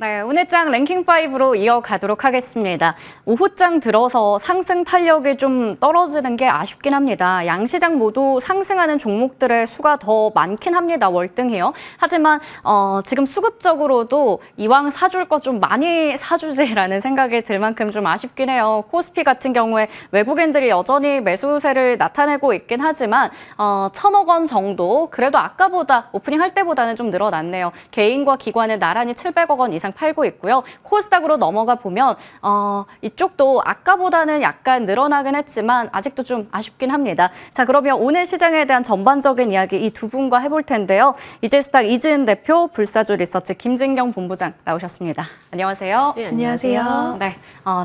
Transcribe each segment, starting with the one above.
네, 오늘장 랭킹5로 이어가도록 하겠습니다. 오후장 들어서 상승 탄력이 좀 떨어지는 게 아쉽긴 합니다. 양시장 모두 상승하는 종목들의 수가 더 많긴 합니다. 월등히요. 하지만 지금 수급적으로도 이왕 사줄 거 좀 많이 사주지라는 생각이 들 만큼 좀 아쉽긴 해요. 코스피 같은 경우에 외국인들이 여전히 매수세를 나타내고 있긴 하지만 1,000억 원 정도 그래도 아까보다 오프닝 할 때보다는 좀 늘어났네요. 개인과 기관은 나란히 700억 원 이상 팔고 있고요. 코스닥으로 넘어가 보면 이쪽도 아까보다는 약간 늘어나긴 했지만 아직도 좀 아쉽긴 합니다. 자, 그러면 오늘 시장에 대한 전반적인 이야기 이 두 분과 해볼 텐데요. 이제스탁 이지은 대표, 불사조 리서치 김진경 본부장 나오셨습니다. 안녕하세요. 네, 안녕하세요. 네,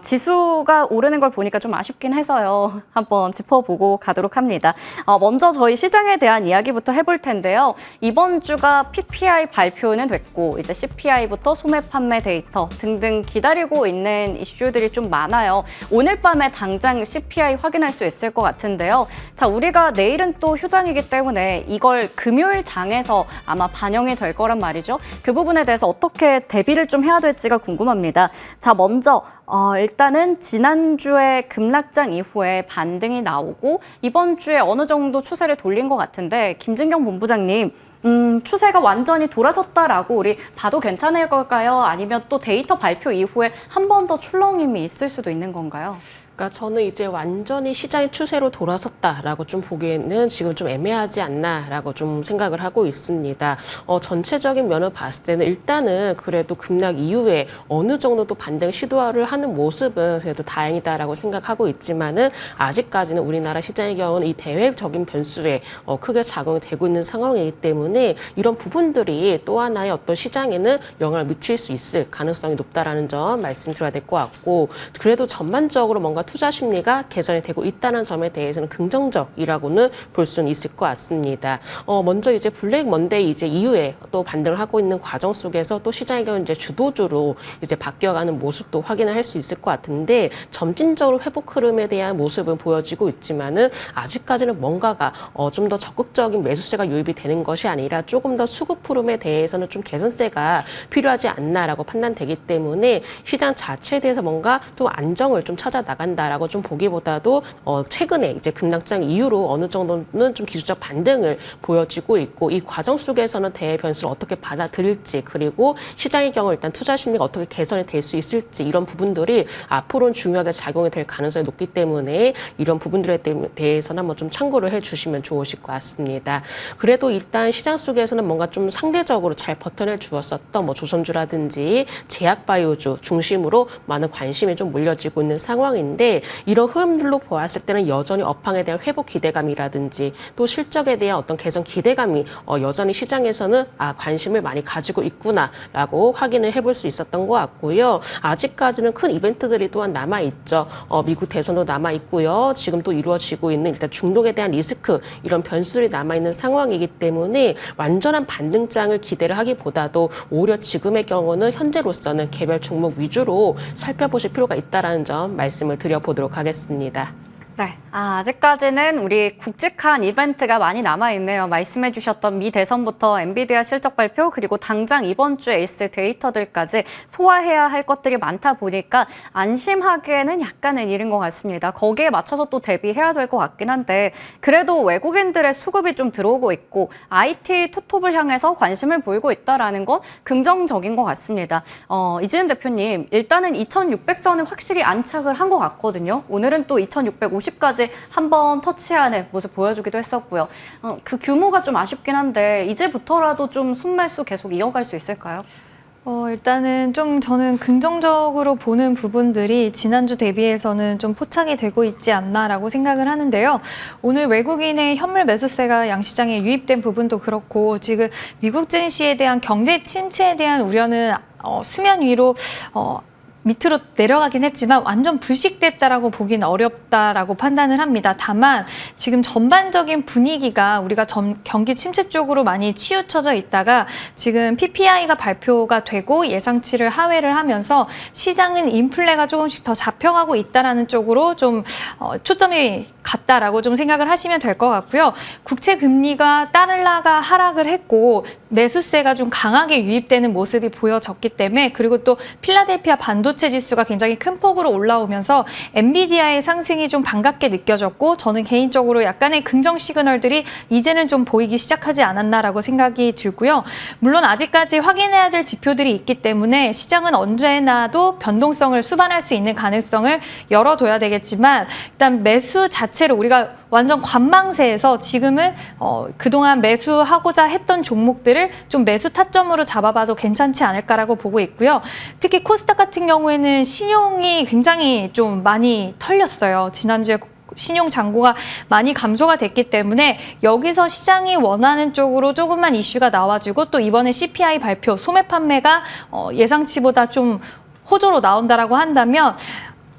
지수가 오르는 걸 보니까 좀 아쉽긴 해서요. 한번 짚어보고 가도록 합니다. 먼저 저희 시장에 대한 이야기부터 해볼 텐데요. 이번 주가 PPI 발표는 됐고 이제 CPI부터 소매 판매 데이터 등등 기다리고 있는 이슈들이 좀 많아요. 오늘 밤에 당장 CPI 확인할 수 있을 것 같은데요. 자, 우리가 내일은 또 휴장이기 때문에 이걸 금요일 장에서 아마 반영이 될 거란 말이죠. 그 부분에 대해서 어떻게 대비를 좀 해야 될지가 궁금합니다. 자, 먼저 일단은 지난주에 급락장 이후에 반등이 나오고 이번 주에 어느 정도 추세를 돌린 것 같은데 김진경 본부장님, 추세가 완전히 돌아섰다라고 우리 봐도 괜찮을 걸까요? 아니면 또 데이터 발표 이후에 한 번 더 출렁임이 있을 수도 있는 건가요? 그러니까 저는 이제 완전히 시장의 추세로 돌아섰다라고 좀 보기에는 지금 좀 애매하지 않나라고 좀 생각을 하고 있습니다. 전체적인 면을 봤을 때는 일단은 그래도 급락 이후에 어느 정도 또 반등 시도를 하는 모습은 그래도 다행이다라고 생각하고 있지만은 아직까지는 우리나라 시장의 경우는 이 대외적인 변수에 크게 작용이 되고 있는 상황이기 때문에 이런 부분들이 또 하나의 어떤 시장에는 영향을 미칠 수 있을 가능성이 높다라는 점 말씀드려야 될 것 같고, 그래도 전반적으로 뭔가 투자 심리가 개선이 되고 있다는 점에 대해서는 긍정적이라고는 볼 수는 있을 것 같습니다. 먼저 이제 블랙 먼데이 이제 이후에 또 반등을 하고 있는 과정 속에서 또 시장의 경우 이제 주도주로 이제 바뀌어가는 모습도 확인을 할 수 있을 것 같은데, 점진적으로 회복 흐름에 대한 모습은 보여지고 있지만은 아직까지는 뭔가가 좀 더 적극적인 매수세가 유입이 되는 것이 아니라 조금 더 수급 흐름에 대해서는 좀 개선세가 필요하지 않나라고 판단되기 때문에 시장 자체에 대해서 뭔가 또 안정을 좀 찾아 나간다. 라고 좀 보기보다도 최근에 이제 급락장 이후로 어느 정도는 좀 기술적 반등을 보여지고 있고, 이 과정 속에서는 대외 변수를 어떻게 받아들일지, 그리고 시장의 경우 일단 투자 심리가 어떻게 개선이 될 수 있을지, 이런 부분들이 앞으로는 중요하게 작용이 될 가능성이 높기 때문에 이런 부분들에 대해서는 한번 좀 참고를 해주시면 좋으실 것 같습니다. 그래도 일단 시장 속에서는 뭔가 좀 상대적으로 잘 버텨내 주었었던 뭐 조선주라든지 제약바이오주 중심으로 많은 관심이 좀 몰려지고 있는 상황인데, 이런 흐름들로 보았을 때는 여전히 업황에 대한 회복 기대감이라든지 또 실적에 대한 어떤 개선 기대감이 여전히 시장에서는 관심을 많이 가지고 있구나라고 확인을 해볼 수 있었던 것 같고요. 아직까지는 큰 이벤트들이 또한 남아있죠. 미국 대선도 남아있고요. 지금 또 이루어지고 있는 일단 중동에 대한 리스크, 이런 변수들이 남아있는 상황이기 때문에 완전한 반등장을 기대를 하기보다도 오히려 지금의 경우는 현재로서는 개별 종목 위주로 살펴보실 필요가 있다는 점 말씀을 드려보도록 하겠습니다. 네, 아직까지는 우리 굵직한 이벤트가 많이 남아있네요. 말씀해 주셨던 미 대선부터 엔비디아 실적 발표, 그리고 당장 이번 주에 있을 데이터들까지 소화해야 할 것들이 많다 보니까 안심하기에는 약간은 이른 것 같습니다. 거기에 맞춰서 또 대비해야 될 것 같긴 한데, 그래도 외국인들의 수급이 좀 들어오고 있고 IT 투톱을 향해서 관심을 보이고 있다는 건 긍정적인 것 같습니다. 이지은 대표님, 일단은 2600선은 확실히 안착을 한 것 같거든요. 오늘은 또 2650까지 한번 터치하는 모습 보여주기도 했었고요. 그 규모가 좀 아쉽긴 한데 이제부터라도 좀 순매수 계속 이어갈 수 있을까요? 일단은 좀 저는 긍정적으로 보는 부분들이 지난주 대비해서는 좀 포착이 되고 있지 않나라고 생각을 하는데요. 오늘 외국인의 현물 매수세가 양시장에 유입된 부분도 그렇고, 지금 미국 증시에 대한 경제 침체에 대한 우려는 수면 위로 밑으로 내려가긴 했지만 완전 불식됐다라고 보기는 어렵다라고 판단을 합니다. 다만 지금 전반적인 분위기가 우리가 경기 침체 쪽으로 많이 치우쳐져 있다가 지금 PPI가 발표가 되고 예상치를 하회를 하면서 시장은 인플레가 조금씩 더 잡혀가고 있다라는 쪽으로 좀 초점이 같다라고 좀 생각을 하시면 될 것 같고요. 국채 금리가 달러가 하락을 했고 매수세가 좀 강하게 유입되는 모습이 보여졌기 때문에 그리고 또 필라델피아 반도체 지수가 굉장히 큰 폭으로 올라오면서 엔비디아의 상승이 좀 반갑게 느껴졌고 저는 개인적으로 약간의 긍정 시그널들이 이제는 좀 보이기 시작하지 않았나라고 생각이 들고요. 물론 아직까지 확인해야 될 지표들이 있기 때문에 시장은 언제나도 변동성을 수반할 수 있는 가능성을 열어둬야 되겠지만 일단 매수 자체로 우리가 완전 관망세에서 지금은 그동안 매수하고자 했던 종목들을 좀 매수 타점으로 잡아봐도 괜찮지 않을까라고 보고 있고요. 특히 코스닥 같은 경우에는 신용이 굉장히 좀 많이 털렸어요. 지난주에 신용 잔고가 많이 감소가 됐기 때문에 여기서 시장이 원하는 쪽으로 조금만 이슈가 나와주고 또 이번에 CPI 발표, 소매 판매가 예상치보다 좀 호조로 나온다라고 한다면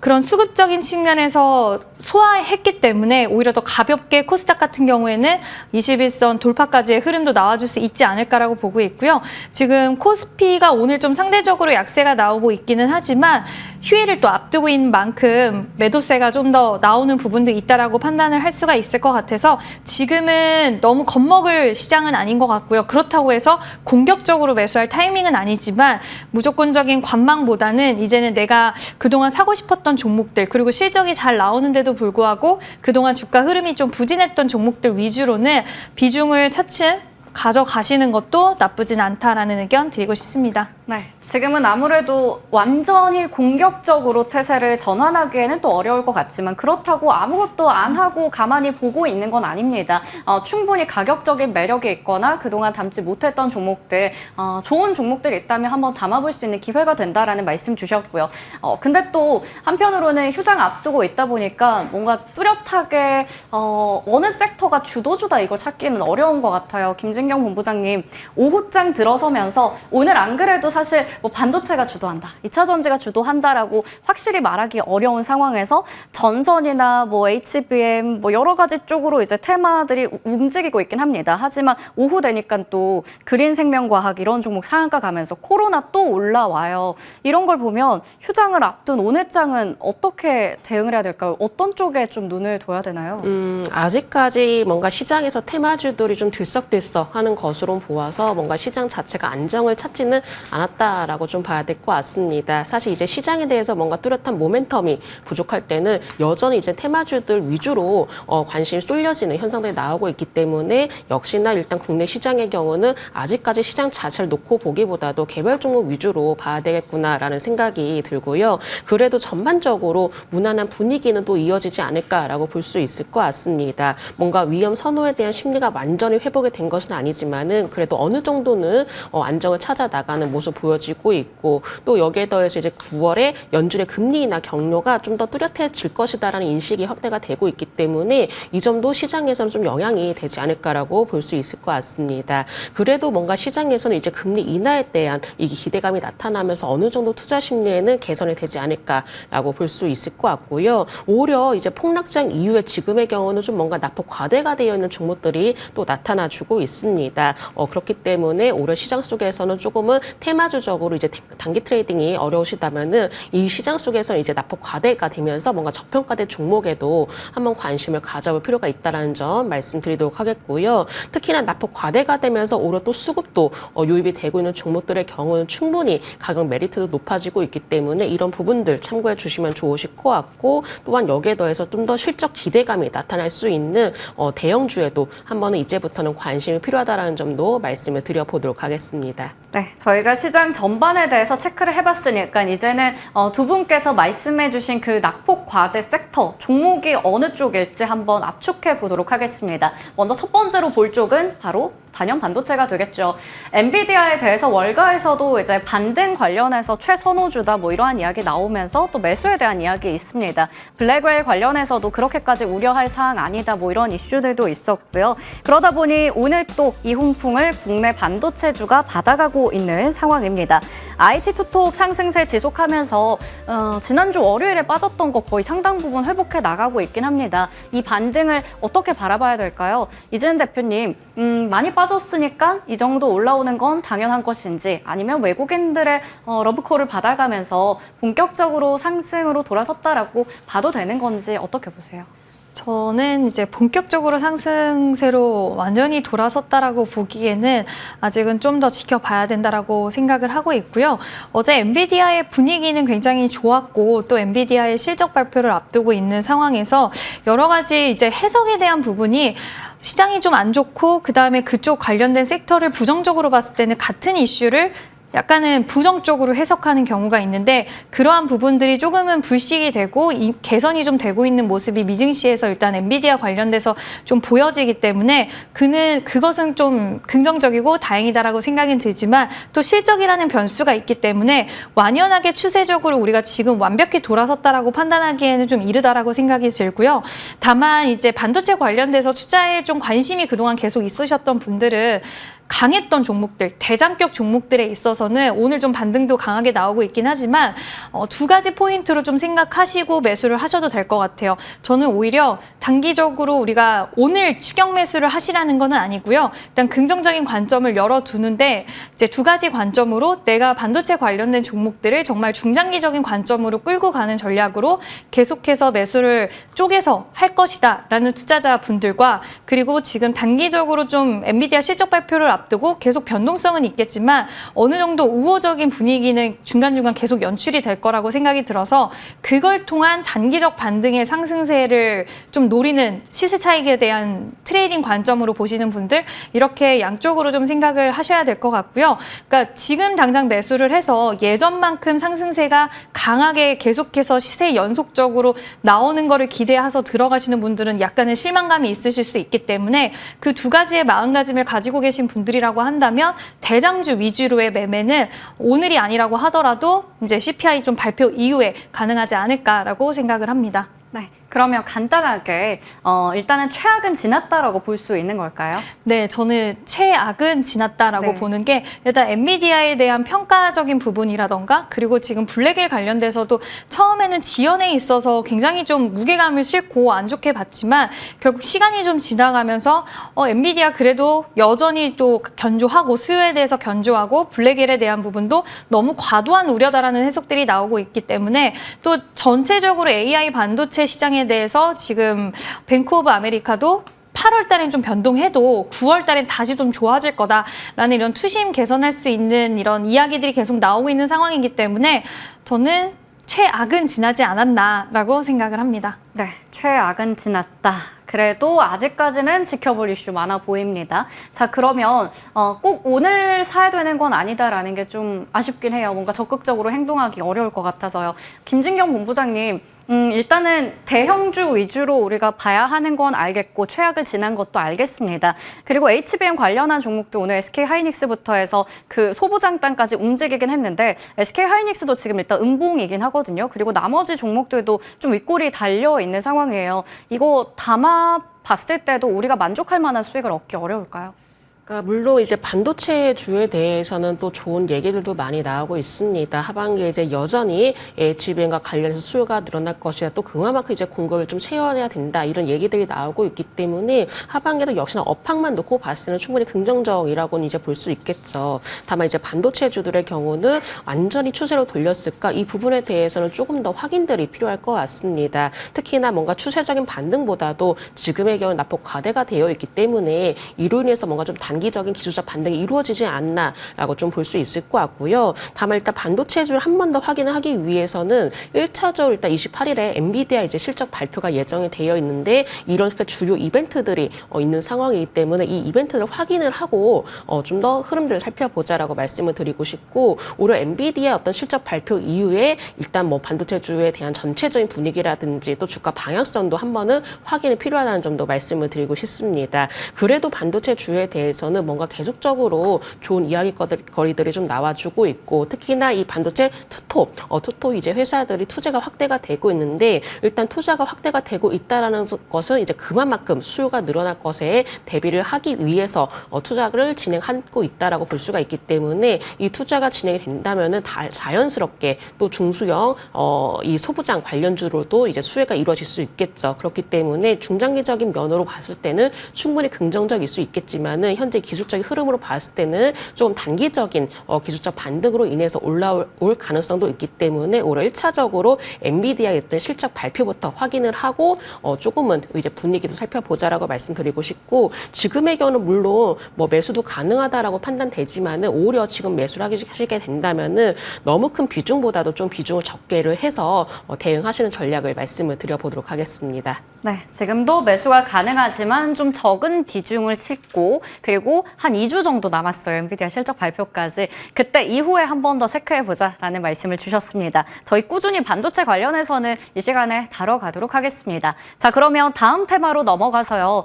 그런 수급적인 측면에서 소화했기 때문에 오히려 더 가볍게 코스닥 같은 경우에는 21선 돌파까지의 흐름도 나와줄 수 있지 않을까라고 보고 있고요. 지금 코스피가 오늘 좀 상대적으로 약세가 나오고 있기는 하지만 휴일을 또 앞두고 있는 만큼 매도세가 좀 더 나오는 부분도 있다라고 판단을 할 수가 있을 것 같아서 지금은 너무 겁먹을 시장은 아닌 것 같고요. 그렇다고 해서 공격적으로 매수할 타이밍은 아니지만 무조건적인 관망보다는 이제는 내가 그동안 사고 싶었던 종목들 그리고 실적이 잘 나오는데도 불구하고 그동안 주가 흐름이 좀 부진했던 종목들 위주로는 비중을 차츰 가져가시는 것도 나쁘진 않다라는 의견 드리고 싶습니다. 네, 지금은 아무래도 완전히 공격적으로 태세를 전환하기에는 또 어려울 것 같지만 그렇다고 아무것도 안 하고 가만히 보고 있는 건 아닙니다. 충분히 가격적인 매력이 있거나 그동안 담지 못했던 종목들, 좋은 종목들이 있다면 한번 담아볼 수 있는 기회가 된다라는 말씀 주셨고요. 근데 또 한편으로는 휴장 앞두고 있다 보니까 뭔가 뚜렷하게 어느 섹터가 주도주다 이걸 찾기는 어려운 것 같아요. 김진경 본부장님, 오후장 들어서면서 오늘 안 그래도 사실 뭐 반도체가 주도한다, 2차 전지가 주도한다라고 확실히 말하기 어려운 상황에서 전선이나 뭐 HBM 뭐 여러 가지 쪽으로 이제 테마들이 움직이고 있긴 합니다. 하지만 오후 되니까 또 그린생명과학 이런 종목 상한가 가면서 코로나 또 올라와요. 이런 걸 보면 휴장을 앞둔 오늘장은 어떻게 대응을 해야 될까요? 어떤 쪽에 좀 눈을 둬야 되나요? 아직까지 뭔가 시장에서 테마주들이 좀 들썩들썩 하는 것으로 보아서 뭔가 시장 자체가 안정을 찾지는 않았다라고 좀 봐야 될 것 같습니다. 사실 이제 시장에 대해서 뭔가 뚜렷한 모멘텀이 부족할 때는 여전히 이제 테마주들 위주로 관심이 쏠려지는 현상들이 나오고 있기 때문에 역시나 일단 국내 시장의 경우는 아직까지 시장 자체를 놓고 보기보다도 개별 종목 위주로 봐야 되겠구나라는 생각이 들고요. 그래도 전반적으로 무난한 분위기는 또 이어지지 않을까라고 볼 수 있을 것 같습니다. 뭔가 위험 선호에 대한 심리가 완전히 회복이 된 것은 아니지만은 그래도 어느 정도는 안정을 찾아 나가는 모습 보여지고 있고 또 여기에 더해서 이제 9월에 연준의 금리 인하 경로가 좀 더 뚜렷해질 것이다라는 인식이 확대가 되고 있기 때문에 이 점도 시장에서는 좀 영향이 되지 않을까라고 볼 수 있을 것 같습니다. 그래도 뭔가 시장에서는 이제 금리 인하에 대한 이 기대감이 나타나면서 어느 정도 투자 심리에는 개선이 되지 않을까라고 볼 수 있을 것 같고요. 오히려 이제 폭락장 이후에 지금의 경우는 좀 뭔가 낙폭 과대가 되어 있는 종목들이 또 나타나주고 있습니다. 그렇기 때문에 올해 시장 속에서는 조금은 테마주적으로 이제 단기 트레이딩이 어려우시다면은 이 시장 속에서 이제 낙폭 과대가 되면서 뭔가 저평가된 종목에도 한번 관심을 가져볼 필요가 있다는 점 말씀드리도록 하겠고요. 특히나 낙폭 과대가 되면서 오히려 또 수급도 유입이 되고 있는 종목들의 경우는 충분히 가격 메리트도 높아지고 있기 때문에 이런 부분들 참고해 주시면 좋으실 것 같고 또한 여기에 더해서 좀 더 실적 기대감이 나타날 수 있는 대형주에도 한번은 이제부터는 관심이 필요하다는 점도 말씀을 드려보도록 하겠습니다. 네, 저희가 시장 전반에 대해서 체크를 해봤으니까 이제는 두 분께서 말씀해주신 그 낙폭 과대 섹터, 종목이 어느 쪽일지 한번 압축해 보도록 하겠습니다. 먼저 첫 번째로 볼 쪽은 바로 단연 반도체가 되겠죠. 엔비디아에 대해서 월가에서도 이제 반등 관련해서 최선호주다 뭐 이러한 이야기 나오면서 또 매수에 대한 이야기 있습니다. 블랙웰 관련해서도 그렇게까지 우려할 사항 아니다 뭐 이런 이슈들도 있었고요. 그러다 보니 오늘 또 이 훈풍을 국내 반도체주가 받아가고 있는 상황입니다. IT 투톱 상승세 지속하면서 지난주 월요일에 빠졌던 거 거의 상당 부분 회복해 나가고 있긴 합니다. 이 반등을 어떻게 바라봐야 될까요? 이재은 대표님, 많이 빠졌으니까 이 정도 올라오는 건 당연한 것인지 아니면 외국인들의 러브콜을 받아가면서 본격적으로 상승으로 돌아섰다라고 봐도 되는 건지 어떻게 보세요? 저는 이제 본격적으로 상승세로 완전히 돌아섰다라고 보기에는 아직은 좀 더 지켜봐야 된다라고 생각을 하고 있고요. 어제 엔비디아의 분위기는 굉장히 좋았고 또 엔비디아의 실적 발표를 앞두고 있는 상황에서 여러 가지 이제 해석에 대한 부분이 시장이 좀 안 좋고 그다음에 그쪽 관련된 섹터를 부정적으로 봤을 때는 같은 이슈를 약간은 부정적으로 해석하는 경우가 있는데 그러한 부분들이 조금은 불식이 되고 개선이 좀 되고 있는 모습이 미증시에서 일단 엔비디아 관련돼서 좀 보여지기 때문에 그것은 좀 긍정적이고 다행이다라고 생각은 들지만 또 실적이라는 변수가 있기 때문에 완연하게 추세적으로 우리가 지금 완벽히 돌아섰다라고 판단하기에는 좀 이르다라고 생각이 들고요. 다만 이제 반도체 관련돼서 투자에 좀 관심이 그동안 계속 있으셨던 분들은 강했던 종목들, 대장격 종목들에 있어서는 오늘 좀 반등도 강하게 나오고 있긴 하지만 두 가지 포인트로 좀 생각하시고 매수를 하셔도 될 것 같아요. 저는 오히려 단기적으로 우리가 오늘 추격 매수를 하시라는 건 아니고요. 일단 긍정적인 관점을 열어두는데 이제 두 가지 관점으로 내가 반도체 관련된 종목들을 정말 중장기적인 관점으로 끌고 가는 전략으로 계속해서 매수를 쪼개서 할 것이다라는 투자자분들과 그리고 지금 단기적으로 좀 엔비디아 실적 발표를 앞두고 계속 변동성은 있겠지만 어느 정도 우호적인 분위기는 중간중간 계속 연출이 될 거라고 생각이 들어서 그걸 통한 단기적 반등의 상승세를 좀 노리는 시세 차익에 대한 트레이딩 관점으로 보시는 분들 이렇게 양쪽으로 좀 생각을 하셔야 될 것 같고요. 그러니까 지금 당장 매수를 해서 예전만큼 상승세가 강하게 계속해서 시세 연속적으로 나오는 거를 기대해서 들어가시는 분들은 약간의 실망감이 있으실 수 있기 때문에 그 두 가지의 마음가짐을 가지고 계신 분들이라고 한다면 대장주 위주로의 매매는 오늘이 아니라고 하더라도 이제 CPI 좀 발표 이후에 가능하지 않을까라고 생각을 합니다. 네, 그러면 간단하게 일단은 최악은 지났다라고 볼 수 있는 걸까요? 네, 저는 최악은 지났다라고 네. 보는 게 일단 엔비디아에 대한 평가적인 부분이라던가 그리고 지금 블랙일 관련돼서도 처음에는 지연에 있어서 굉장히 좀 무게감을 싣고 안 좋게 봤지만 결국 시간이 좀 지나가면서 엔비디아 그래도 여전히 또 견조하고 수요에 대해서 견조하고 블랙일에 대한 부분도 너무 과도한 우려다라는 해석들이 나오고 있기 때문에 또 전체적으로 AI 반도체 시장에 대해서 지금 뱅크 오브 아메리카도 8월 달엔 좀 변동해도 9월 달엔 다시 좀 좋아질 거다라는 이런 투심 개선할 수 있는 이런 이야기들이 계속 나오고 있는 상황이기 때문에 저는 최악은 지나지 않았나라고 생각을 합니다. 네, 최악은 지났다. 그래도 아직까지는 지켜볼 이슈 많아 보입니다. 자, 그러면 꼭 오늘 사야 되는 건 아니다라는 게 좀 아쉽긴 해요. 뭔가 적극적으로 행동하기 어려울 것 같아서요. 김진경 본부장님, 일단은 대형주 위주로 우리가 봐야 하는 건 알겠고 최악을 지난 것도 알겠습니다. 그리고 HBM 관련한 종목도 오늘 SK하이닉스부터 해서 그 소부장단까지 움직이긴 했는데 SK하이닉스도 지금 일단 음봉이긴 하거든요. 그리고 나머지 종목들도 좀 윗골이 달려있는 상황이에요. 이거 담아 봤을 때도 우리가 만족할 만한 수익을 얻기 어려울까요? 그러니까 물론 이제 반도체 주에 대해서는 또 좋은 얘기들도 많이 나오고 있습니다. 하반기에 이제 여전히 HBM과 관련해서 수요가 늘어날 것이다. 또 그만큼 이제 공급을 좀 채워내야 된다. 이런 얘기들이 나오고 있기 때문에 하반기에도 역시나 업황만 놓고 봤을 때는 충분히 긍정적이라고는 이제 볼 수 있겠죠. 다만 이제 반도체 주들의 경우는 완전히 추세로 돌렸을까? 이 부분에 대해서는 조금 더 확인들이 필요할 것 같습니다. 특히나 뭔가 추세적인 반등보다도 지금의 경우는 낙폭 과대가 되어 있기 때문에 이로 인해서 뭔가 좀 단기적인 기술적 반등이 이루어지지 않나라고 좀 볼 수 있을 것 같고요. 다만 일단 반도체주를 한 번 더 확인을 하기 위해서는 1차적으로 일단 28일에 엔비디아 이제 실적 발표가 예정이 되어 있는데 이런 주요 이벤트들이 있는 상황이기 때문에 이 이벤트를 확인을 하고 좀 더 흐름들을 살펴보자라고 말씀을 드리고 싶고 오히려 엔비디아 어떤 실적 발표 이후에 일단 뭐 반도체주에 대한 전체적인 분위기라든지 또 주가 방향성도 한 번은 확인이 필요하다는 점도 말씀을 드리고 싶습니다. 그래도 반도체주에 대해서는 뭔가 계속적으로 좋은 이야기거리들이 좀 나와주고 있고 특히나 이 반도체 투톱 이제 회사들이 투자가 확대가 되고 있는데 일단 투자가 확대가 되고 있다라는 것은 이제 그만큼 수요가 늘어날 것에 대비를 하기 위해서 투자를 진행하고 있다라고 볼 수가 있기 때문에 이 투자가 진행이 된다면은 자연스럽게 또 중소형 이 소부장 관련주로도 이제 수혜가 이루어질 수 있겠죠. 그렇기 때문에 중장기적인 면으로 봤을 때는 충분히 긍정적일 수 있겠지만은 현재 현재 기술적인 흐름으로 봤을 때는 조금 단기적인 기술적 반등으로 인해서 올라올 가능성도 있기 때문에 올해 1차적으로 엔비디아의 어떤 실적 발표부터 확인을 하고 조금은 이제 분위기도 살펴보자라고 말씀드리고 싶고, 지금의 경우는 물론 뭐 매수도 가능하다라고 판단되지만은 오히려 지금 매수를 하시게 된다면은 너무 큰 비중보다도 좀 비중을 적게를 해서 대응하시는 전략을 말씀을 드려보도록 하겠습니다. 네, 지금도 매수가 가능하지만 좀 적은 비중을 싣고, 그리고 한 2주 정도 남았어요. 엔비디아 실적 발표까지. 그때 이후에 한 번 더 체크해보자라는 말씀을 주셨습니다. 저희 꾸준히 반도체 관련해서는 이 시간에 다뤄가도록 하겠습니다. 자, 그러면 다음 테마로 넘어가서요.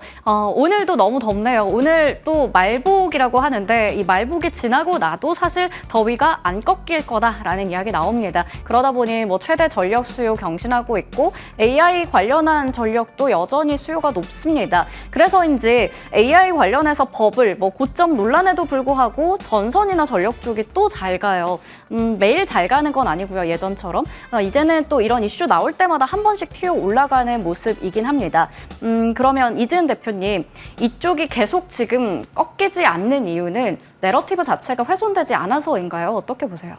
오늘도 너무 덥네요. 오늘 또 말복이라고 하는데 이 말복이 지나고 나도 사실 더위가 안 꺾일 거다라는 이야기 나옵니다. 그러다 보니 뭐 최대 전력 수요 경신하고 있고 AI 관련한 전력도 여전히 수요가 높습니다. 그래서인지 AI 관련해서 버블, 뭐 고점 논란에도 불구하고 전선이나 전력 쪽이 또 잘 가요. 매일 잘 가는 건 아니고요. 예전처럼. 이제는 또 이런 이슈 나올 때마다 한 번씩 튀어 올라가는 모습이긴 합니다. 그러면 이지은 대표님, 이쪽이 계속 지금 꺾이지 않는 이유는 내러티브 자체가 훼손되지 않아서인가요? 어떻게 보세요?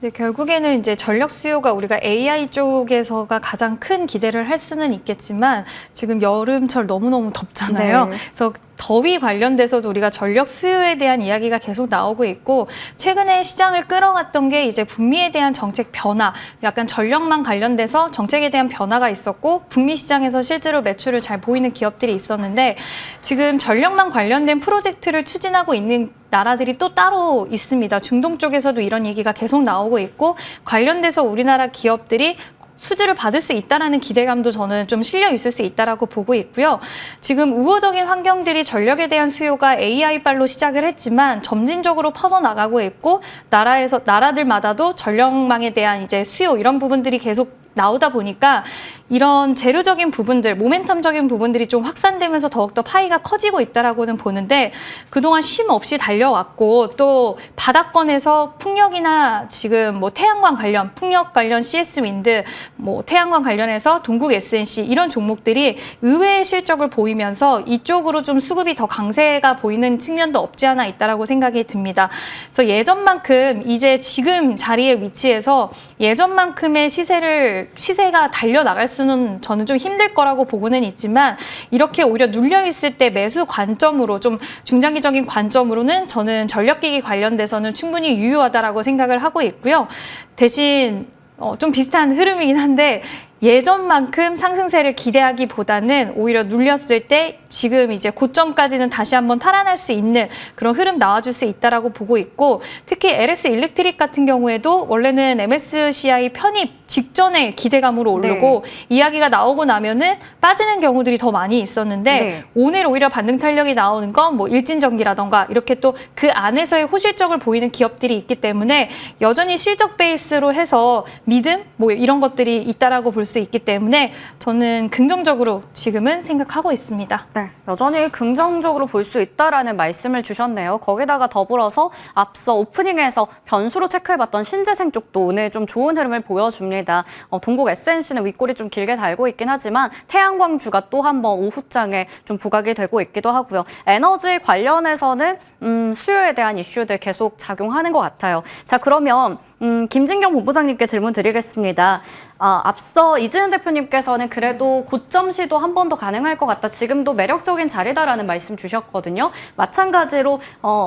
네, 결국에는 이제 전력 수요가 우리가 AI 쪽에서가 가장 큰 기대를 할 수는 있겠지만 지금 여름철 너무너무 덥잖아요. 네. 그래서 더위 관련돼서도 우리가 전력 수요에 대한 이야기가 계속 나오고 있고, 최근에 시장을 끌어갔던 게 이제 북미에 대한 정책 변화, 약간 전력망 관련돼서 정책에 대한 변화가 있었고 북미 시장에서 실제로 매출을 잘 보이는 기업들이 있었는데, 지금 전력망 관련된 프로젝트를 추진하고 있는 나라들이 또 따로 있습니다. 중동 쪽에서도 이런 얘기가 계속 나오고 있고, 관련돼서 우리나라 기업들이 수주를 받을 수 있다라는 기대감도 저는 좀 실려 있을 수 있다라고 보고 있고요. 지금 우호적인 환경들이 전력에 대한 수요가 AI발로 시작을 했지만 점진적으로 퍼져나가고 있고, 나라들마다도 전력망에 대한 이제 수요 이런 부분들이 계속 나오다 보니까 이런 재료적인 부분들, 모멘텀적인 부분들이 좀 확산되면서 더욱더 파이가 커지고 있다라고는 보는데, 그동안 쉼 없이 달려왔고 또 바닥권에서 풍력이나 지금 뭐 태양광 관련, 풍력 관련 CS 윈드, 뭐 태양광 관련해서 동국 SNC 이런 종목들이 의외의 실적을 보이면서 이쪽으로 좀 수급이 더 강세가 보이는 측면도 없지 않아 있다라고 생각이 듭니다. 그래서 예전만큼 이제 지금 자리에 위치해서 예전만큼의 시세가 달려나갈 수는 저는 좀 힘들 거라고 보고는 있지만, 이렇게 오히려 눌려있을 때 매수 관점으로 좀 중장기적인 관점으로는 저는 전력기기 관련돼서는 충분히 유효하다라고 생각을 하고 있고요. 대신 좀 비슷한 흐름이긴 한데 예전만큼 상승세를 기대하기보다는 오히려 눌렸을 때 지금 이제 고점까지는 다시 한번 탈환할 수 있는 그런 흐름 나와줄 수 있다라고 보고 있고, 특히 LS 일렉트릭 같은 경우에도 원래는 MSCI 편입 직전에 기대감으로 오르고 이야기가 나오고 나면은 빠지는 경우들이 더 많이 있었는데 오늘 오히려 반등 탄력이 나오는 건 뭐 일진전기라던가 이렇게 또 그 안에서의 호실적을 보이는 기업들이 있기 때문에 여전히 실적 베이스로 해서 믿음 뭐 이런 것들이 있다라고 볼 수 있기 때문에 저는 긍정적으로 지금은 생각하고 있습니다. 네, 여전히 긍정적으로 볼 수 있다라는 말씀을 주셨네요. 거기다가 더불어서 앞서 오프닝에서 변수로 체크해봤던 신재생 쪽도 오늘 좀 좋은 흐름을 보여줍니다. 동국 SNC는 윗골이 좀 길게 달고 있긴 하지만 태양광주가 또 한 번 오후장에 좀 부각이 되고 있기도 하고요. 에너지 관련해서는 수요에 대한 이슈들 계속 작용하는 것 같아요. 자, 그러면 김진경 본부장님께 질문 드리겠습니다. 앞서 이지은 대표님께서는 그래도 고점 시도 한 번 더 가능할 것 같다. 지금도 매력적인 자리다라는 말씀 주셨거든요. 마찬가지로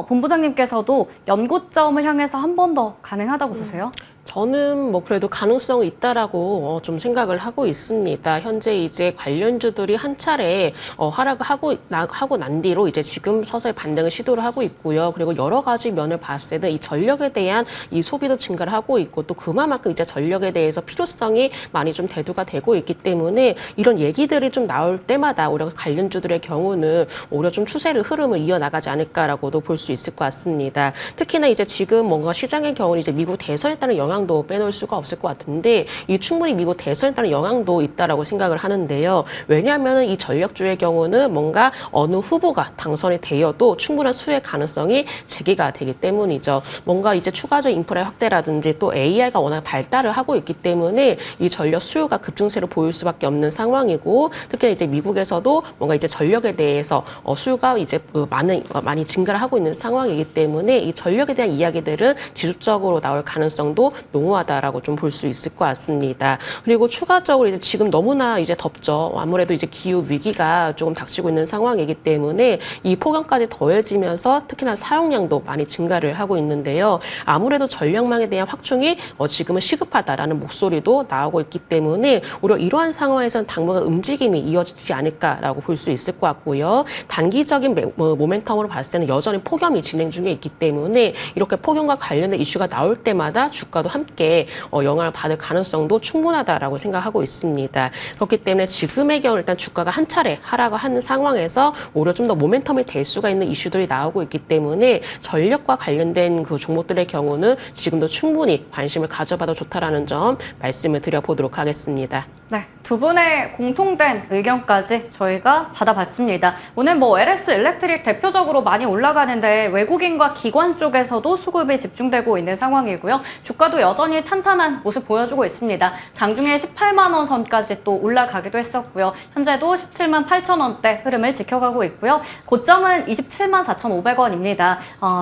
본부장님께서도 연고점을 향해서 한 번 더 가능하다고 보세요? 저는 뭐 그래도 가능성이 있다라고 좀 생각을 하고 있습니다. 현재 이제 관련주들이 한 차례 하락을 하고 난 뒤로 이제 지금 서서히 반등을 시도를 하고 있고요. 그리고 여러 가지 면을 봤을 때는 이 전력에 대한 이 소비도 증가를 하고 있고 또 그만큼 이제 전력에 대해서 필요성이 많이 좀 대두가 되고 있기 때문에 이런 얘기들이 좀 나올 때마다 오히려 관련주들의 경우는 오히려 좀 흐름을 이어나가지 않을까라고도 볼 수 있을 것 같습니다. 특히나 이제 지금 뭔가 시장의 경우는 이제 미국 대선에 따른 영향 영향도 빼놓을 수가 없을 것 같은데 이 충분히 미국 대선에 따른 영향도 있다라고 생각을 하는데요. 왜냐하면 이 전력주의 경우는 뭔가 어느 후보가 당선이 되어도 충분한 수혜 가능성이 제기가 되기 때문이죠. 뭔가 이제 추가적인 인프라의 확대라든지 또 AI가 워낙 발달을 하고 있기 때문에 이 전력 수요가 급증세를 보일 수밖에 없는 상황이고 특히 이제 미국에서도 뭔가 이제 전력에 대해서 수요가 이제 많이 증가를 하고 있는 상황이기 때문에 이 전력에 대한 이야기들은 지속적으로 나올 가능성도 농후하다라고 좀 볼 수 있을 것 같습니다. 그리고 추가적으로 이제 지금 너무나 이제 덥죠. 아무래도 이제 기후 위기가 조금 닥치고 있는 상황이기 때문에 이 폭염까지 더해지면서 특히나 사용량도 많이 증가를 하고 있는데요. 아무래도 전력망에 대한 확충이 지금은 시급하다라는 목소리도 나오고 있기 때문에 오히려 이러한 상황에서는 당분간 움직임이 이어지지 않을까라고 볼 수 있을 것 같고요. 단기적인 모멘텀으로 봤을 때는 여전히 폭염이 진행 중에 있기 때문에 이렇게 폭염과 관련된 이슈가 나올 때마다 주가도 함께 영향을 받을 가능성도 충분하다라고 생각하고 있습니다. 그렇기 때문에 지금의 경우 일단 주가가 한 차례 하락을 하는 상황에서 오히려 좀 더 모멘텀이 될 수가 있는 이슈들이 나오고 있기 때문에 전력과 관련된 그 종목들의 경우는 지금도 충분히 관심을 가져봐도 좋다라는 점 말씀을 드려보도록 하겠습니다. 네, 두 분의 공통된 의견까지 저희가 받아봤습니다. 오늘 LS 일렉트릭 대표적으로 많이 올라가는데 외국인과 기관 쪽에서도 수급이 집중되고 있는 상황이고요. 주가도 여전히 탄탄한 모습 보여주고 있습니다. 장중에 18만 원 선까지 또 올라가기도 했었고요. 현재도 17만 8천 원대 흐름을 지켜가고 있고요. 고점은 27만 4,500원입니다.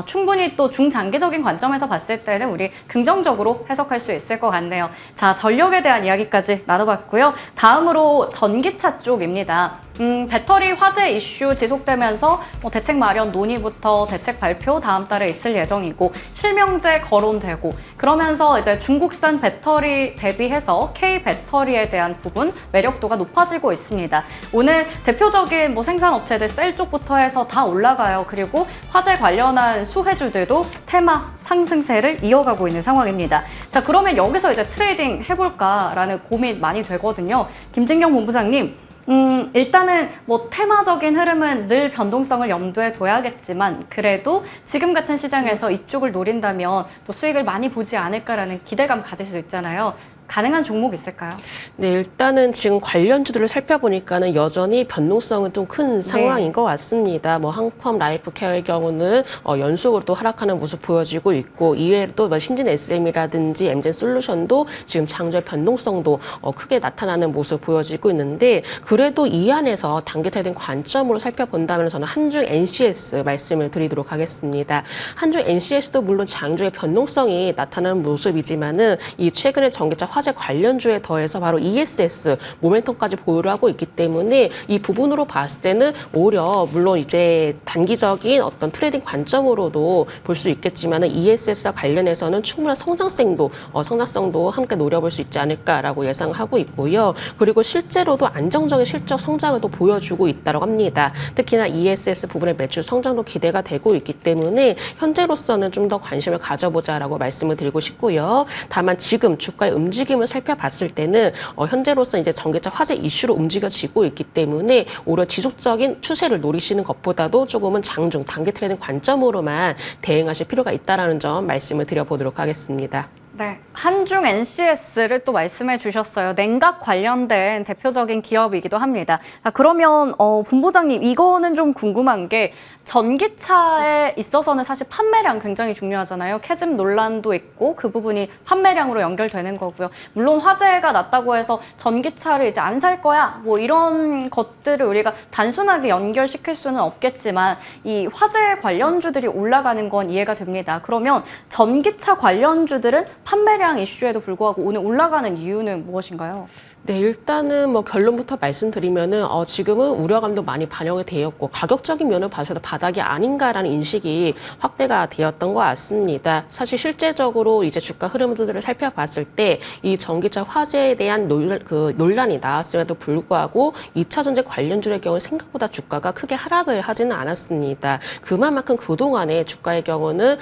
충분히 또 중장기적인 관점에서 봤을 때는 우리 긍정적으로 해석할 수 있을 것 같네요. 자, 전력에 대한 이야기까지 나눠봤고요. 다음으로 전기차 쪽입니다. 배터리 화재 이슈 지속되면서 대책 마련 논의부터 대책 발표 다음 달에 있을 예정이고 실명제 거론되고 그러면서 이제 중국산 배터리 대비해서 K 배터리에 대한 부분 매력도가 높아지고 있습니다. 오늘 대표적인 생산업체들 셀 쪽부터 해서 다 올라가요. 그리고 화재 관련한 수혜주들도 테마 상승세를 이어가고 있는 상황입니다. 자, 그러면 여기서 이제 트레이딩 해볼까라는 고민 많이 되거든요. 김진경 본부장님. 일단은 테마적인 흐름은 늘 변동성을 염두에 둬야겠지만 그래도 지금 같은 시장에서 이쪽을 노린다면 또 수익을 많이 보지 않을까라는 기대감 가질 수 있잖아요. 가능한 종목 있을까요? 네, 일단은 지금 관련주들을 살펴보니까는 여전히 변동성은 좀 큰 상황인 것 같습니다. 한컴 라이프케어의 경우는 연속으로 또 하락하는 모습 보여지고 있고 이외에 또 신진 SM이라든지 엠젠 솔루션도 지금 장중의 변동성도 크게 나타나는 모습 보여지고 있는데 그래도 이 안에서 단기 트레이딩 관점으로 살펴본다면 저는 한중 NCS 말씀을 드리도록 하겠습니다. 한중 NCS도 물론 장중의 변동성이 나타나는 모습이지만은 이 최근에 전기차 화재 관련주에 더해서 바로 ESS 모멘텀까지 보유를 하고 있기 때문에 이 부분으로 봤을 때는 오히려 물론 이제 단기적인 어떤 트레이딩 관점으로도 볼 수 있겠지만은 ESS와 관련해서는 충분한 성장성도 함께 노려볼 수 있지 않을까라고 예상하고 있고요. 그리고 실제로도 안정적인 실적 성장을 또 보여주고 있다고 합니다. 특히나 ESS 부분의 매출 성장도 기대가 되고 있기 때문에 현재로서는 좀 더 관심을 가져보자라고 말씀을 드리고 싶고요. 다만 지금 주가의 움직임을 살펴봤을 때는 현재로서 이제 전기차 화재 이슈로 움직여지고 있기 때문에 오히려 지속적인 추세를 노리시는 것보다도 조금은 장중 단기 트레이딩 관점으로만 대응하실 필요가 있다는 점 말씀을 드려보도록 하겠습니다. 네, 한중 NCS를 또 말씀해 주셨어요. 냉각 관련된 대표적인 기업이기도 합니다. 자, 그러면 본부장님 이거는 좀 궁금한 게 전기차에 있어서는 사실 판매량 굉장히 중요하잖아요. 캐즘 논란도 있고 그 부분이 판매량으로 연결되는 거고요. 물론 화재가 났다고 해서 전기차를 이제 안 살 거야 이런 것들을 우리가 단순하게 연결시킬 수는 없겠지만 이 화재 관련주들이 올라가는 건 이해가 됩니다. 그러면 전기차 관련주들은 판매량 이슈에도 불구하고 오늘 올라가는 이유는 무엇인가요? 네, 일단은 결론부터 말씀드리면은 지금은 우려감도 많이 반영이 되었고 가격적인 면을 봐서도 바닥이 아닌가라는 인식이 확대가 되었던 것 같습니다. 사실 실제적으로 이제 주가 흐름들을 살펴봤을 때 이 전기차 화재에 대한 논란이 나왔음에도 불구하고 2차 전지 관련주의 경우 생각보다 주가가 크게 하락을 하지는 않았습니다. 그만큼 그동안의 주가의 경우는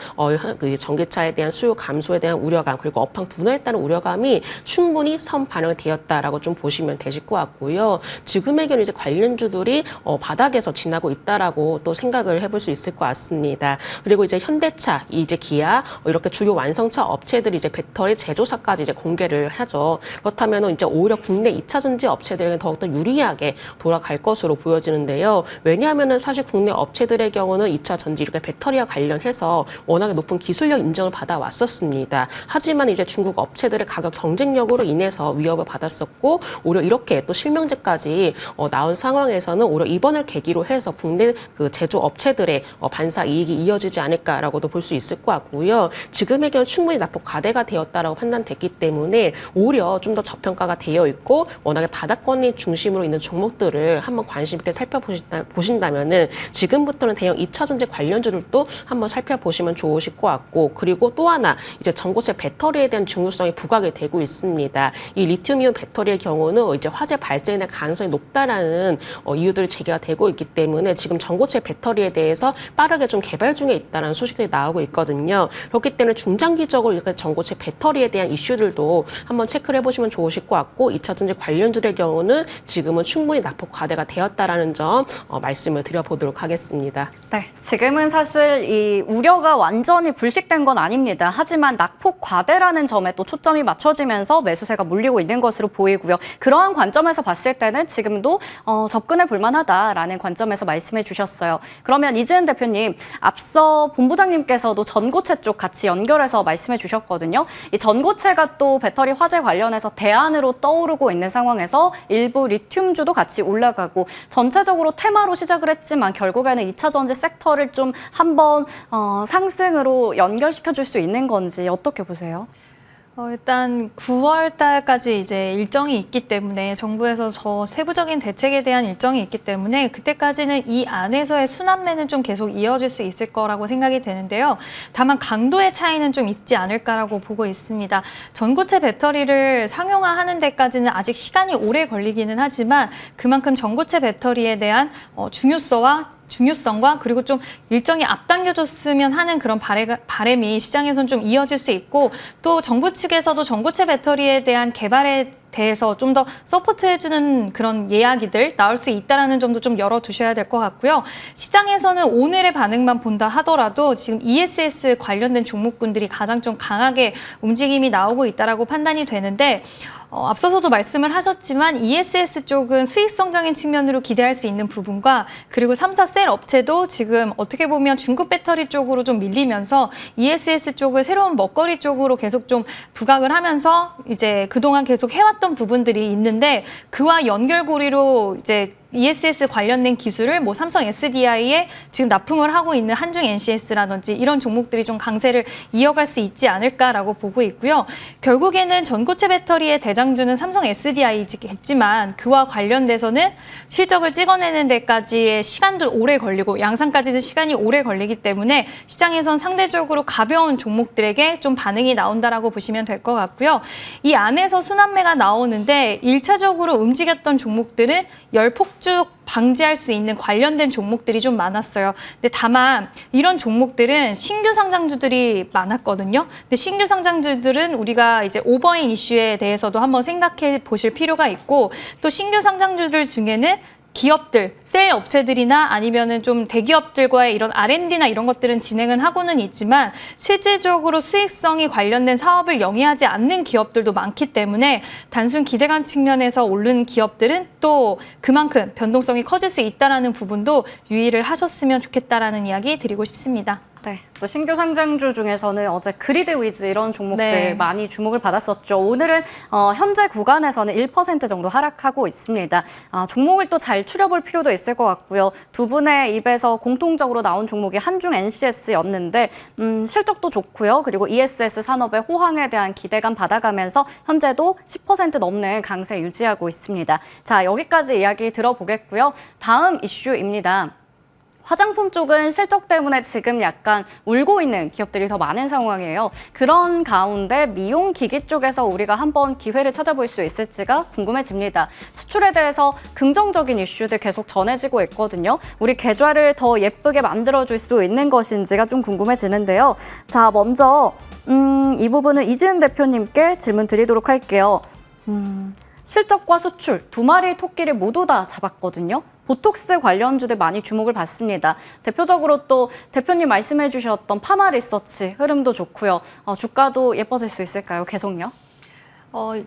전기차에 대한 수요 감소에 대한 우려감 그리고 업황 둔화에 따른 우려감이 충분히 선 반영이 되었다라고 있다라고 좀 보시면 되실 것 같고요. 지금의 경우 이제 관련주들이 바닥에서 지나고 있다라고 또 생각을 해볼 수 있을 것 같습니다. 그리고 이제 현대차, 이제 기아 이렇게 주요 완성차 업체들이 이제 배터리 제조사까지 이제 공개를 하죠. 그렇다면 이제 오히려 국내 2차 전지 업체들에게 더욱더 유리하게 돌아갈 것으로 보여지는데요. 왜냐하면은 사실 국내 업체들의 경우는 2차 전지 이렇게 배터리와 관련해서 워낙에 높은 기술력 인정을 받아왔었습니다. 하지만 이제 중국 업체들의 가격 경쟁력으로 인해서 위협을 받았었고 오히려 이렇게 또 실명제까지 나온 상황에서는 오히려 이번을 계기로 해서 국내 그 제조 업체들의 반사 이익이 이어지지 않을까라고도 볼 수 있을 것 같고요. 지금의 경우 충분히 낙폭 과대가 되었다라고 판단됐기 때문에 오히려 좀 더 저평가가 되어 있고 워낙에 바닥권이 중심으로 있는 종목들을 한번 관심 있게 살펴보신다면은 지금부터는 대형 2차 전지 관련주들도 한번 살펴보시면 좋으실 것 같고 그리고 또 하나 이제 전고체 배터리에 대한 중요성이 부각이 되고 있습니다. 이 리튬이온 배터리의 경우는 이제 화재 발생에 대한 가능성이 높다라는 이유들이 제기가 되고 있기 때문에 지금 전고체 배터리에 대해서 빠르게 좀 개발 중에 있다는 소식들이 나오고 있거든요. 그렇기 때문에 중장기적으로 이렇게 전고체 배터리에 대한 이슈들도 한번 체크를 해보시면 좋으실 것 같고 2차 전지 관련주의 경우는 지금은 충분히 낙폭 과대가 되었다라는 점 말씀을 드려보도록 하겠습니다. 네, 지금은 사실 이 우려가 완전히 불식된 건 아닙니다. 하지만 낙폭 과대라는 점에 또 초점이 맞춰지면서 매수세가 몰리고 있는 것으로 보이고요. 그러한 관점에서 봤을 때는 지금도 접근해 볼 만하다라는 관점에서 말씀해 주셨어요. 그러면 이지은 대표님, 앞서 본부장님께서도 전고체 쪽 같이 연결해서 말씀해 주셨거든요. 이 전고체가 또 배터리 화재 관련해서 대안으로 떠오르고 있는 상황에서 일부 리튬주도 같이 올라가고 전체적으로 테마로 시작을 했지만 결국에는 2차 전지 섹터를 좀 한번 상승으로 연결시켜 줄 수 있는 건지 어떻게 보세요? 일단 9월 달까지 이제 일정이 있기 때문에 정부에서 저 세부적인 대책에 대한 일정이 있기 때문에 그때까지는 이 안에서의 순환매는 좀 계속 이어질 수 있을 거라고 생각이 되는데요. 다만 강도의 차이는 좀 있지 않을까라고 보고 있습니다. 전고체 배터리를 상용화하는 데까지는 아직 시간이 오래 걸리기는 하지만 그만큼 전고체 배터리에 대한 중요성과 그리고 좀 일정이 앞당겨졌으면 하는 그런 바람이 시장에선 좀 이어질 수 있고 또 정부 측에서도 전고체 배터리에 대한 개발에 대해서 좀 더 서포트해주는 그런 이야기들 나올 수 있다는 점도 좀 열어두셔야 될 것 같고요. 시장에서는 오늘의 반응만 본다 하더라도 지금 ESS 관련된 종목군들이 가장 좀 강하게 움직임이 나오고 있다라고 판단이 되는데 앞서서도 말씀을 하셨지만 ESS 쪽은 수익성장인 측면으로 기대할 수 있는 부분과 그리고 3사 셀 업체도 지금 어떻게 보면 중국 배터리 쪽으로 좀 밀리면서 ESS 쪽을 새로운 먹거리 쪽으로 계속 좀 부각을 하면서 이제 그동안 계속 해왔던 부분들이 있는데 그와 연결고리로 이제 ESS 관련된 기술을 뭐 삼성 SDI에 지금 납품을 하고 있는 한중 NCS라든지 이런 종목들이 좀 강세를 이어갈 수 있지 않을까라고 보고 있고요. 결국에는 전고체 배터리의 대장주는 삼성 SDI겠지만 그와 관련돼서는 실적을 찍어내는 데까지의 시간도 오래 걸리고 양산까지도 시간이 오래 걸리기 때문에 시장에선 상대적으로 가벼운 종목들에게 좀 반응이 나온다라고 보시면 될 것 같고요. 이 안에서 순환매가 나오는데 1차적으로 움직였던 종목들은 열폭 방지할 수 있는 관련된 종목들이 좀 많았어요. 근데 다만 이런 종목들은 신규 상장주들이 많았거든요. 근데 신규 상장주들은 우리가 이제 오버인 이슈에 대해서도 한번 생각해 보실 필요가 있고 또 신규 상장주들 중에는 기업들, 셀 업체들이나 아니면은 좀 대기업들과의 이런 R&D나 이런 것들은 진행은 하고는 있지만 실질적으로 수익성이 관련된 사업을 영위하지 않는 기업들도 많기 때문에 단순 기대감 측면에서 오른 기업들은 또 그만큼 변동성이 커질 수 있다는 부분도 유의를 하셨으면 좋겠다라는 이야기 드리고 싶습니다. 네, 또 신규 상장주 중에서는 어제 그리드 위즈 이런 종목들 네. 많이 주목을 받았었죠. 오늘은 현재 구간에서는 1% 정도 하락하고 있습니다. 종목을 또 잘 추려볼 필요도 있을 것 같고요. 두 분의 입에서 공통적으로 나온 종목이 한중 NCS였는데 실적도 좋고요. 그리고 ESS 산업의 호황에 대한 기대감 받아가면서 현재도 10% 넘는 강세 유지하고 있습니다. 자, 여기까지 이야기 들어보겠고요. 다음 이슈입니다. 화장품 쪽은 실적 때문에 지금 약간 울고 있는 기업들이 더 많은 상황이에요. 그런 가운데 미용기기 쪽에서 우리가 한번 기회를 찾아볼 수 있을지가 궁금해집니다. 수출에 대해서 긍정적인 이슈들 계속 전해지고 있거든요. 우리 계좌를 더 예쁘게 만들어줄 수 있는 것인지가 좀 궁금해지는데요. 자, 먼저 이 부분은 이지은 대표님께 질문 드리도록 할게요. 실적과 수출, 두 마리의 토끼를 모두 다 잡았거든요. 보톡스 관련주들 많이 주목을 받습니다. 대표적으로 또 대표님 말씀해 주셨던 파마 리서치 흐름도 좋고요. 주가도 예뻐질 수 있을까요? 계속요?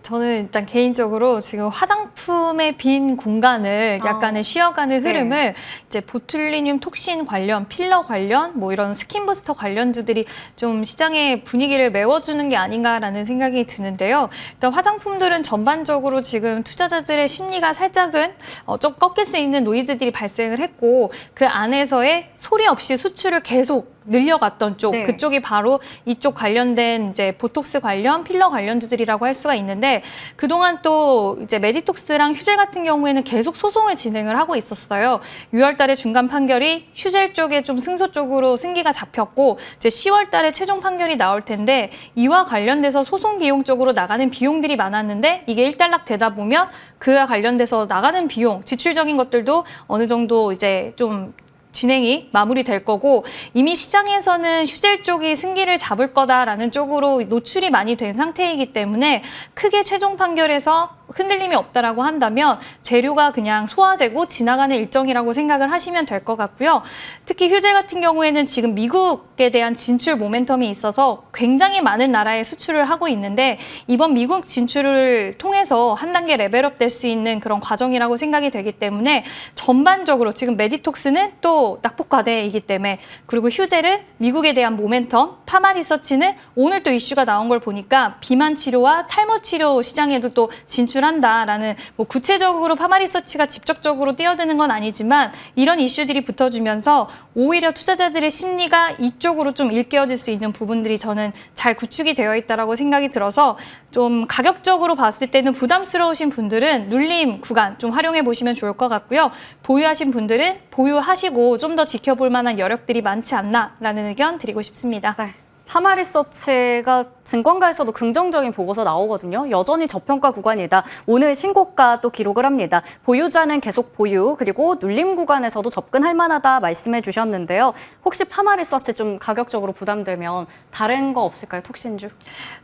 저는 일단 개인적으로 지금 화장품의 빈 공간을 약간의 쉬어가는 흐름을 이제 보툴리늄 톡신 관련, 필러 관련, 뭐 이런 스킨 부스터 관련주들이 좀 시장의 분위기를 메워주는 게 아닌가라는 생각이 드는데요. 일단 화장품들은 전반적으로 지금 투자자들의 심리가 살짝은 좀 꺾일 수 있는 노이즈들이 발생을 했고 그 안에서의 소리 없이 수출을 계속 늘려갔던 쪽, 그쪽이 바로 이쪽 관련된 이제 보톡스 관련, 필러 관련주들이라고 할 수가 있는데 그동안 또 이제 메디톡스랑 휴젤 같은 경우에는 계속 소송을 진행을 하고 있었어요. 6월 달에 중간 판결이 휴젤 쪽에 좀 승소 쪽으로 승기가 잡혔고 이제 10월 달에 최종 판결이 나올 텐데 이와 관련돼서 소송 비용 쪽으로 나가는 비용들이 많았는데 이게 일단락 되다 보면 그와 관련돼서 나가는 비용, 지출적인 것들도 어느 정도 이제 좀 진행이 마무리될 거고 이미 시장에서는 휴젤 쪽이 승기를 잡을 거다라는 쪽으로 노출이 많이 된 상태이기 때문에 크게 최종 판결에서 흔들림이 없다라고 한다면 재료가 그냥 소화되고 지나가는 일정이라고 생각을 하시면 될 것 같고요. 특히 휴젤 같은 경우에는 지금 미국에 대한 진출 모멘텀이 있어서 굉장히 많은 나라에 수출을 하고 있는데 이번 미국 진출을 통해서 한 단계 레벨업 될 수 있는 그런 과정이라고 생각이 되기 때문에 전반적으로 지금 메디톡스는 또 낙폭과대이기 때문에 그리고 휴젤은 미국에 대한 모멘텀, 파마 리서치는 오늘 또 이슈가 나온 걸 보니까 비만 치료와 탈모 치료 시장에도 또 진출한다라는 뭐 구체적으로 파마 리서치가 직접적으로 뛰어드는 건 아니지만 이런 이슈들이 붙어주면서 오히려 투자자들의 심리가 이쪽으로 좀 일깨워질 수 있는 부분들이 저는 잘 구축이 되어 있다라고 생각이 들어서 좀 가격적으로 봤을 때는 부담스러우신 분들은 눌림 구간 좀 활용해 보시면 좋을 것 같고요. 보유하신 분들은 보유하시고 좀 더 지켜볼 만한 여력들이 많지 않나라는 의견 드리고 싶습니다. 네. 파마 리서치가 증권가에서도 긍정적인 보고서 나오거든요. 여전히 저평가 구간이다. 오늘 신고가 또 기록을 합니다. 보유자는 계속 보유, 그리고 눌림 구간에서도 접근할 만하다 말씀해 주셨는데요. 혹시 파마 리서치 좀 가격적으로 부담되면 다른 거 없을까요? 톡신주?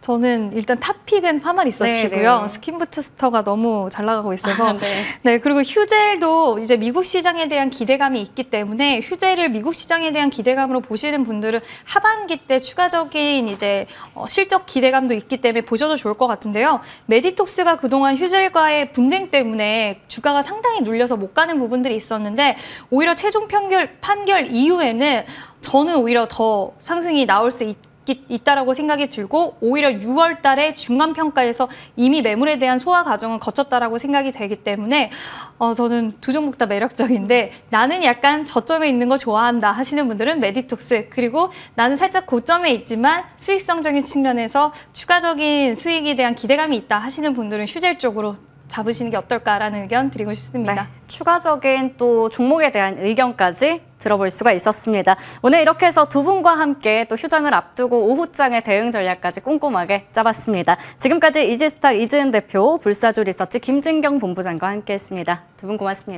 저는 일단 탑픽은 파마 리서치고요. 네. 스킨부스터가 너무 잘 나가고 있어서. 네. 네, 그리고 휴젤도 이제 미국 시장에 대한 기대감이 있기 때문에 휴젤을 미국 시장에 대한 기대감으로 보시는 분들은 하반기 때 추가적인 이제 실적 기대감도 있기 때문에 보셔도 좋을 것 같은데요. 메디톡스가 그동안 휴젤과의 분쟁 때문에 주가가 상당히 눌려서 못 가는 부분들이 있었는데 오히려 최종 판결 이후에는 저는 오히려 더 상승이 나올 수 있다라고 생각이 들고 오히려 6월 달에 중간 평가에서 이미 매물에 대한 소화 과정은 거쳤다라고 생각이 되기 때문에 저는 두 종목 다 매력적인데 나는 약간 저점에 있는 거 좋아한다 하시는 분들은 메디톡스 그리고 나는 살짝 고점에 있지만 수익성적인 측면에서 추가적인 수익에 대한 기대감이 있다 하시는 분들은 휴젤 쪽으로 잡으시는 게 어떨까라는 의견 드리고 싶습니다. 네, 추가적인 또 종목에 대한 의견까지 들어볼 수가 있었습니다. 오늘 이렇게 해서 두 분과 함께 또 휴장을 앞두고 오후장의 대응 전략까지 꼼꼼하게 짜봤습니다. 지금까지 이지스탁 이지은 대표, 불사조 리서치 김진경 본부장과 함께했습니다. 두 분 고맙습니다.